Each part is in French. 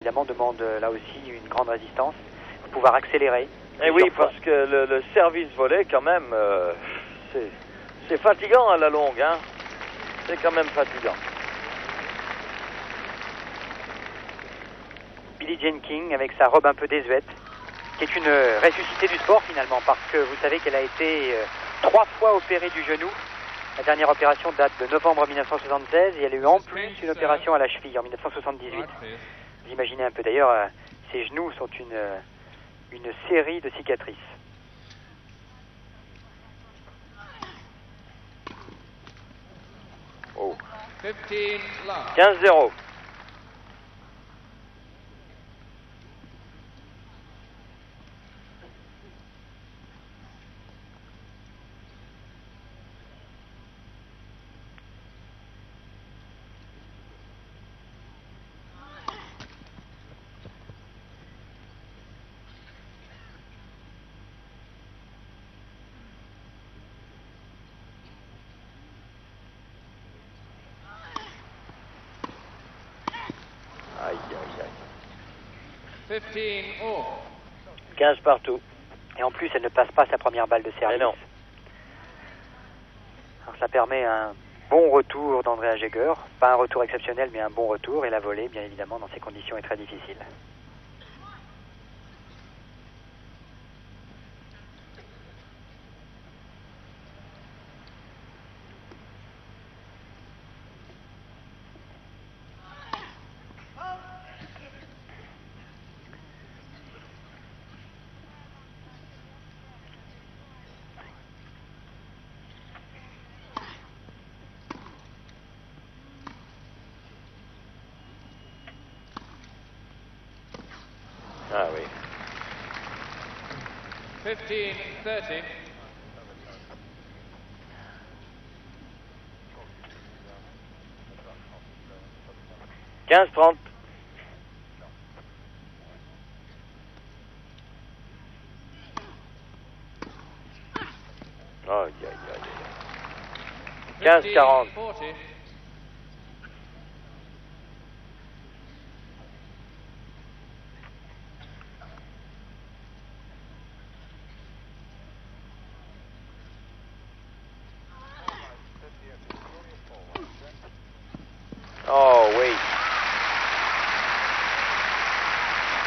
évidemment, demande là aussi une grande résistance. Il faut pouvoir accélérer. Et oui, parce que le service volé, quand même, c'est fatigant à la longue, hein. C'est quand même fatigant. Billie Jean King avec sa robe un peu désuète, qui est une ressuscitée du sport finalement, parce que vous savez qu'elle a été 3 fois opérée du genou. La dernière opération date de novembre 1976 et elle a eu en plus une opération à la cheville en 1978. Vous imaginez un peu, d'ailleurs, ses genoux sont une série de cicatrices. Oh. 15-0. Aïe, aïe, aïe. 15 partout. Et en plus, elle ne passe pas sa première balle de service. Mais non. Alors, ça permet un bon retour d'Andrea Jaeger. Pas un retour exceptionnel, mais un bon retour. Et la volée, bien évidemment, dans ces conditions, est très difficile. Ah oui. 15-30. 15-30. Aïe, aïe, aïe. 15-40. 40. Oh oui.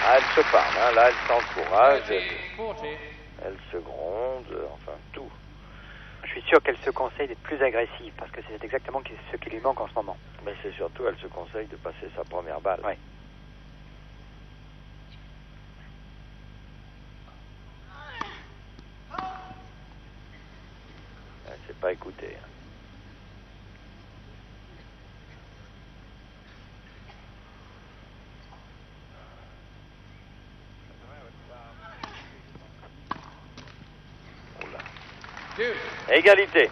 Ah, elle se parle, hein. Là, elle s'encourage, 40. elle se gronde, enfin tout. Je suis sûr qu'elle se conseille d'être plus agressive, parce que c'est exactement ce qui lui manque en ce moment. Mais c'est surtout, elle se conseille de passer sa première balle. Ouais. Elle s'est pas écoutée. Hein. Oula. Égalité.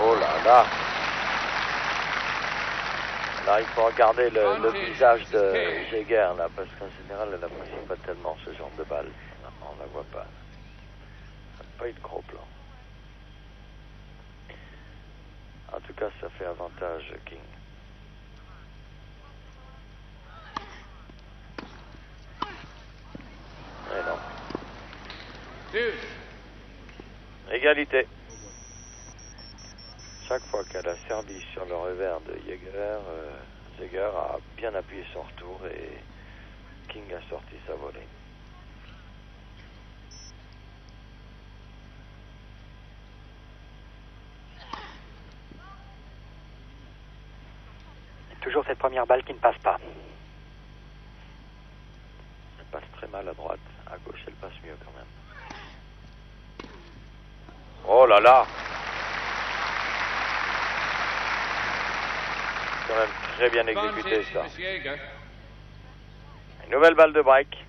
Oh là là. Là, il faut regarder le visage de Jaeger, là, parce qu'en général, elle n'apprécie pas tellement ce genre de balle. Non, on la voit pas. Ça n'a pas eu de gros plan. En tout cas, ça fait avantage King. Mais non. Égalité. Chaque fois qu'elle a servi sur le revers de Jaeger, Jaeger a bien appuyé son retour et King a sorti sa volée. Toujours cette première balle qui ne passe pas. Elle passe très mal à droite. À gauche, elle passe mieux quand même. Oh là là! Quand même très bien exécuté ça. Une nouvelle balle de break.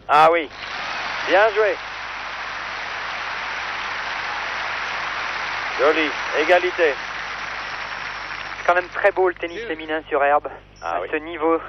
Ah oui, bien joué. Joli, égalité. C'est quand même très beau le tennis féminin sur herbe, à ce niveau.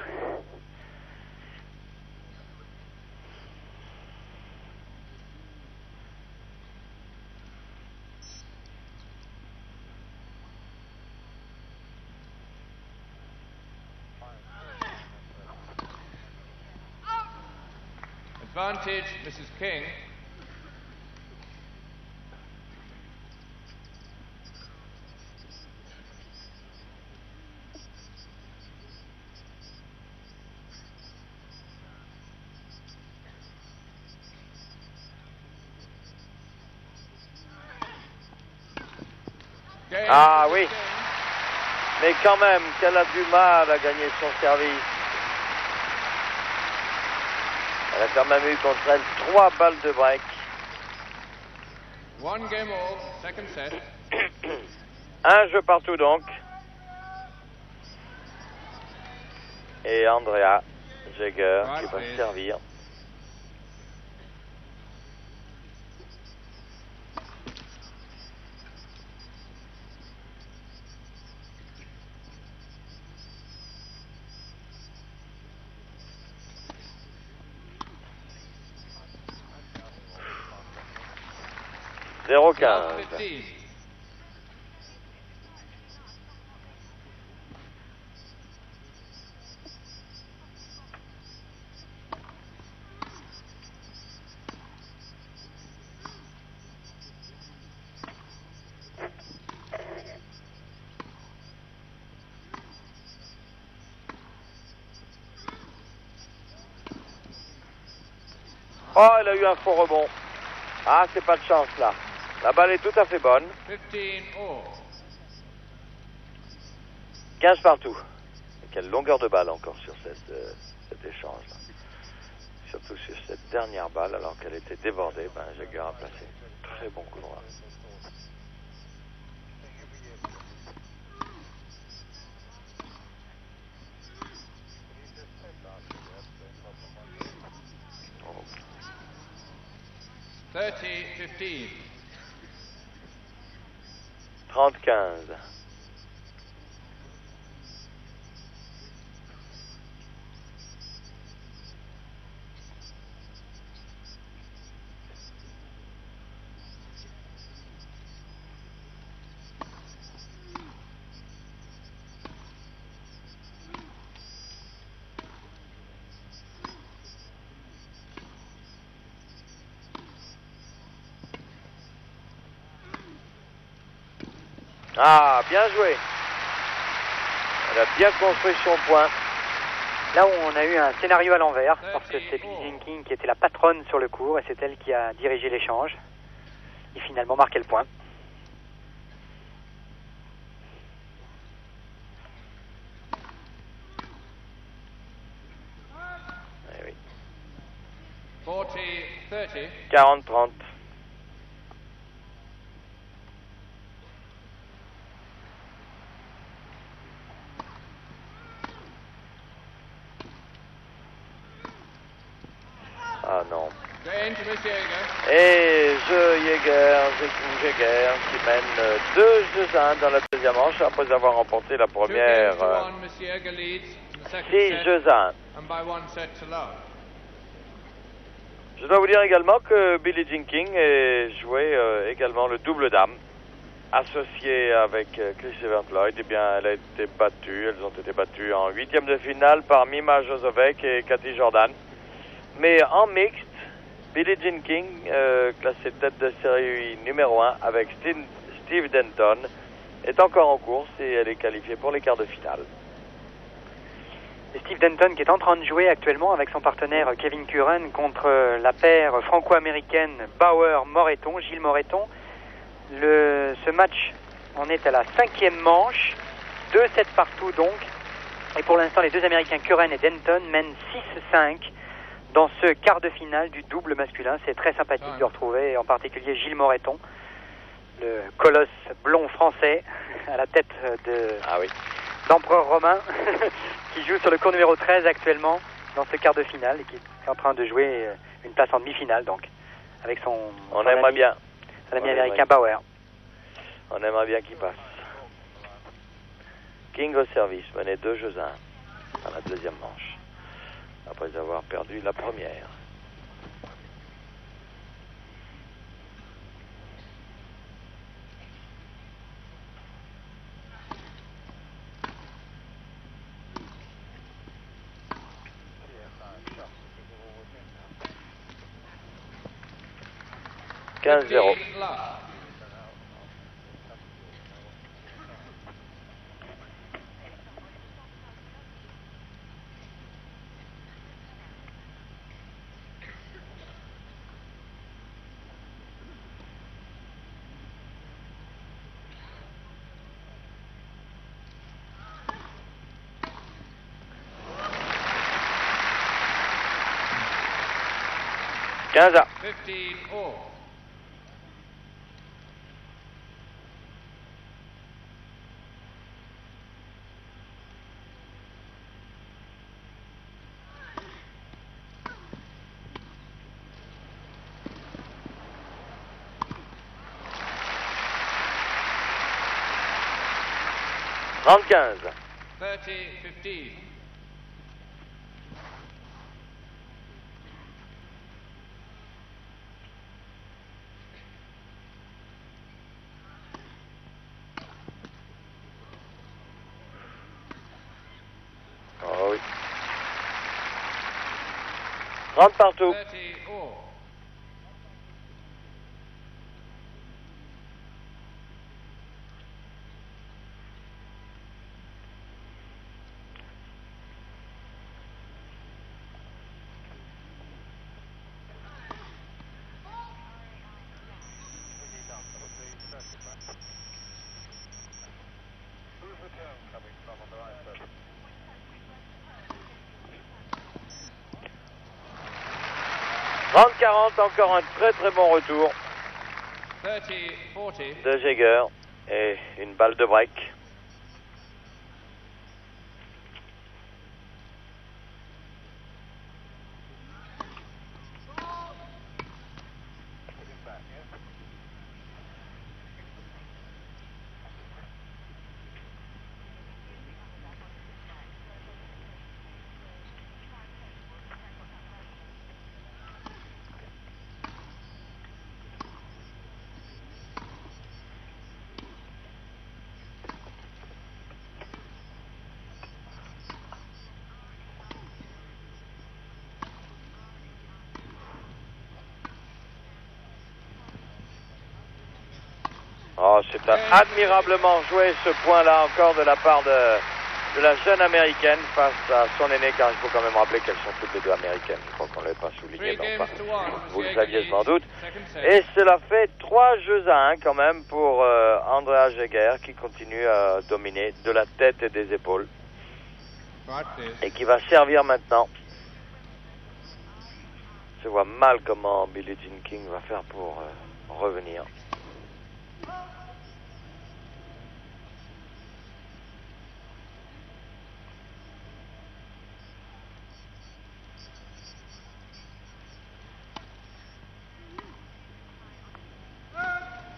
Advantage, Mrs. King. Ah oui, mais quand même, qu'elle a du mal à gagner son service. Elle a quand même eu contre elle 3 balles de break. 1 game all, second set. Un jeu partout donc. Et Andrea Jaeger qui va se servir. Zéro 15. 15. Oh, elle a eu un faux rebond. Ah, c'est pas de chance là. La balle est tout à fait bonne. 15 all. 15 partout. Et quelle longueur de balle encore sur cet échange là. Surtout sur cette dernière balle, alors qu'elle était débordée, Jaeger a placé très bon coup droit. Oh. 30-15. 30-15. Ah, bien joué. Elle a bien construit son point. Là où on a eu un scénario à l'envers, parce que c'est Billie Jean King qui était la patronne sur le court et c'est elle qui a dirigé l'échange et finalement marqué le point. Eh oui. 40-30. 40-30. Ah non. Game to Miss Jaeger. Et Jaeger qui mène 2-1 dans la deuxième manche après avoir remporté la 2 première. games to 1, Miss Jaeger leads in the second 6-1. set and by 1 set to love. Je dois vous dire également que Billie Jean King a joué également le double dame, associée avec Chris Evert-Lloyd. Eh bien, elle a été battue, elles ont été battues en 8e de finale par Mima Jozovec et Cathy Jordan. Mais en mixte, Billie Jean King, classée tête de série numéro 1 avec Steve Denton, est encore en course et elle est qualifiée pour les quarts de finale. Et Steve Denton qui est en train de jouer actuellement avec son partenaire Kevin Curran contre la paire franco-américaine Bauer-Moreton, Gilles Moreton. Ce match en est à la 5e manche, 2-7 partout donc. Et pour l'instant, les deux Américains Curran et Denton mènent 6-5 dans ce quart de finale du double masculin. C'est très sympathique de retrouver en particulier Gilles Moreton, le colosse blond français à la tête d'empereur romain qui joue sur le court numéro 13 actuellement dans ce quart de finale et qui est en train de jouer une place en demi-finale, donc, avec son aimerait bien. Son ami américain Bauer. On aimerait bien qu'il passe. King au service, menait 2 jeux à 1 dans la deuxième manche, après avoir perdu la première. « 15-0. » Quinze à. 15-all. Trente-quinze. 30-15. Oh oui. 30 partout. 30-all. Trente-quarante, encore un très très bon retour 30-40. de Jaeger et une balle de break. Oh, c'est admirablement joué ce point-là encore de la part de la jeune américaine face à son aîné, car il faut quand même rappeler qu'elles sont toutes les deux américaines. Je crois qu'on ne l'avait pas souligné, mais enfin, vous le saviez sans doute. Et cela fait 3 jeux à 1 quand même pour Andrea Jaeger, qui continue à dominer de la tête et des épaules et qui va servir maintenant. Je vois mal comment Billie Jean King va faire pour revenir.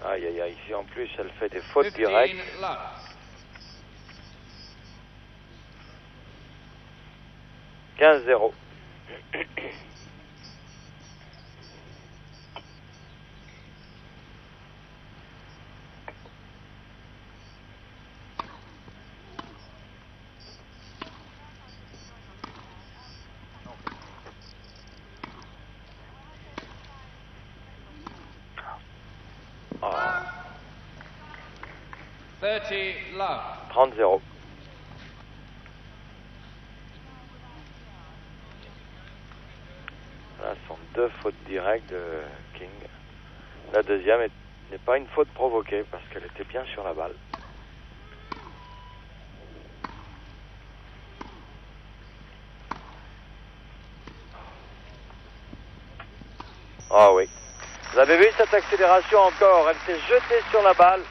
Aïe aïe aïe, ici en plus elle fait des fautes directes. 15-0. Oh. 30-0. Là, ce sont 2 fautes directes de King. La deuxième n'est pas une faute provoquée parce qu'elle était bien sur la balle. Ah oui. Vous avez vu cette accélération encore? Elle s'est jetée sur la balle.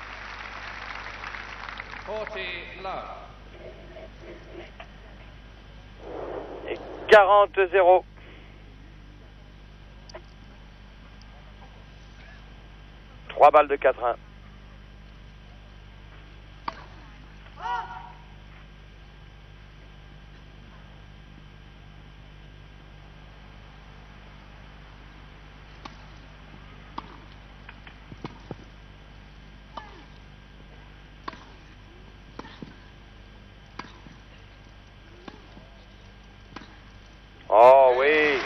40 love. Et 40-0. Trois balles de 4-1. Oh oui,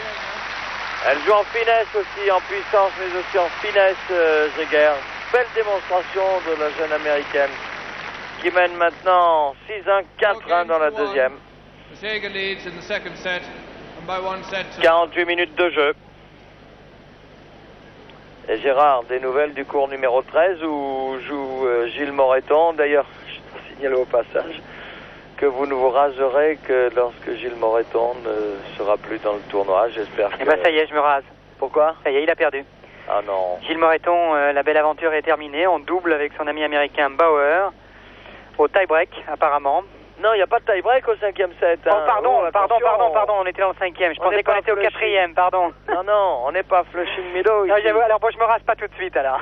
elle joue en finesse aussi, en puissance, mais aussi en finesse, Jaeger. Belle démonstration de la jeune américaine qui mène maintenant 6-1, 4-1 dans la deuxième. Jaeger leads in the second set and by 1 set. 48 minutes de jeu. Et Gérard, des nouvelles du cours numéro 13 où joue Gilles Moreton. D'ailleurs, je dois signaler au passage que vous ne vous raserez que lorsque Gilles Moreton ne sera plus dans le tournoi. J'espère que... Eh ben ça y est, je me rase. Pourquoi? Ça y est, il a perdu. Ah non. Gilles Moreton, la belle aventure est terminée. On double avec son ami américain Bauer. Au tie-break, apparemment. Non, il n'y a pas de tie-break au 5e set. Oh, Hein. pardon, Oh, pardon, attention. on était dans le 5e. Je On pensais n'est qu'on pas était au flushing. 4e, pardon. Non, on n'est pas flushing middle Non, ici. alors bon, je me rase pas tout de suite alors.